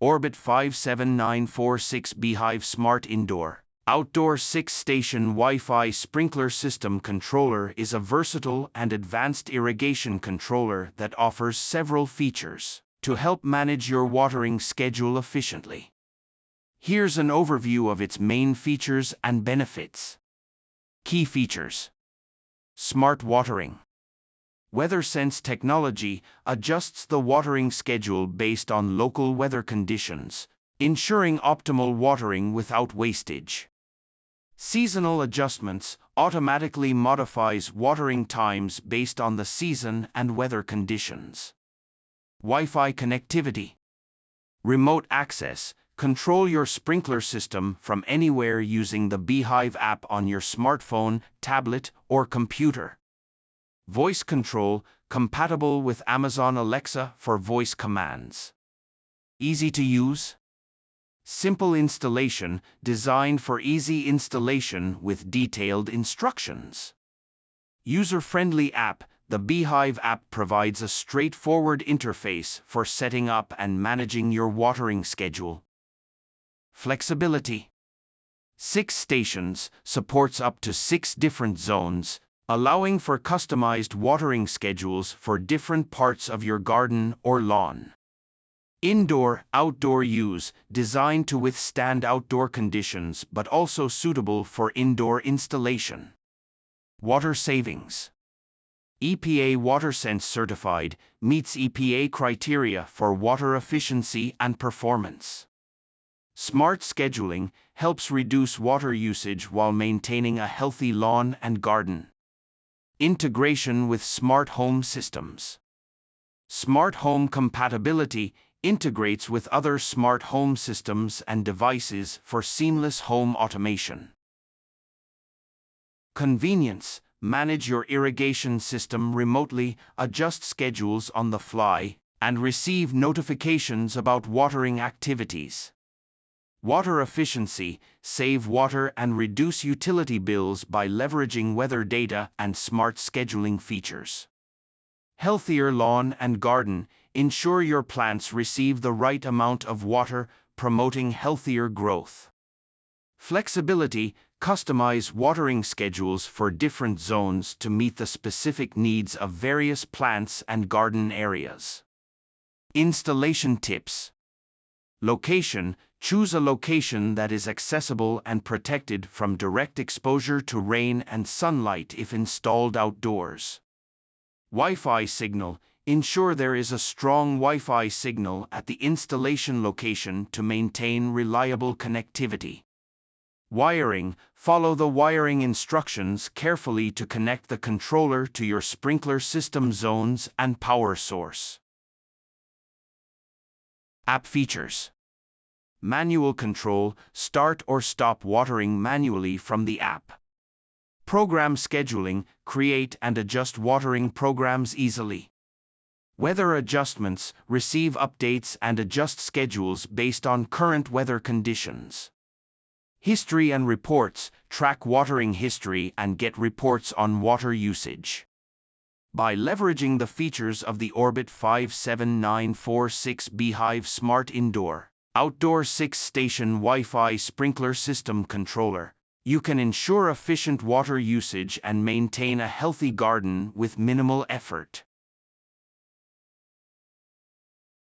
Orbit 57946 Beehive Smart Indoor Outdoor 6-station Wi-Fi sprinkler system controller is a versatile and advanced irrigation controller that offers several features to help manage your watering schedule efficiently. Here's an overview of its main features and benefits. Key features: Smart watering. WeatherSense technology adjusts the watering schedule based on local weather conditions, ensuring optimal watering without wastage. Seasonal adjustments automatically modifies watering times based on the season and weather conditions. Wi-Fi connectivity. Remote access. Control your sprinkler system from anywhere using the Beehive app on your smartphone, tablet, or computer. Voice control, compatible with Amazon Alexa for voice commands. Easy to use. Simple installation, designed for easy installation with detailed instructions. User-friendly app. The Beehive app provides a straightforward interface for setting up and managing your watering schedule. Flexibility. 6 stations, supports up to 6 different zones, allowing for customized watering schedules for different parts of your garden or lawn. Indoor-outdoor use, designed to withstand outdoor conditions but also suitable for indoor installation. Water savings. EPA WaterSense certified, meets EPA criteria for water efficiency and performance. Smart scheduling helps reduce water usage while maintaining a healthy lawn and garden. Integration with smart home systems. Smart home compatibility integrates with other smart home systems and devices for seamless home automation. Convenience. Manage your irrigation system remotely, adjust schedules on the fly, and receive notifications about watering activities. Water efficiency. Save water and reduce utility bills by leveraging weather data and smart scheduling features. Healthier lawn and garden. Ensure your plants receive the right amount of water, promoting healthier growth. Flexibility. Customize watering schedules for different zones to meet the specific needs of various plants and garden areas. Installation tips. Location. Choose a location that is accessible and protected from direct exposure to rain and sunlight if installed outdoors. Wi-Fi signal. Ensure there is a strong Wi-Fi signal at the installation location to maintain reliable connectivity. Wiring. Follow the wiring instructions carefully to connect the controller to your sprinkler system zones and power source. App features. Manual control. Start or stop watering manually from the app. Program scheduling. Create and adjust watering programs easily. Weather adjustments. Receive updates and adjust schedules based on current weather conditions. History and reports. Track watering history and get reports on water usage. By leveraging the features of the Orbit 57946 Beehive Smart Indoor Outdoor 6-station Wi-Fi sprinkler system controller, you can ensure efficient water usage and maintain a healthy garden with minimal effort.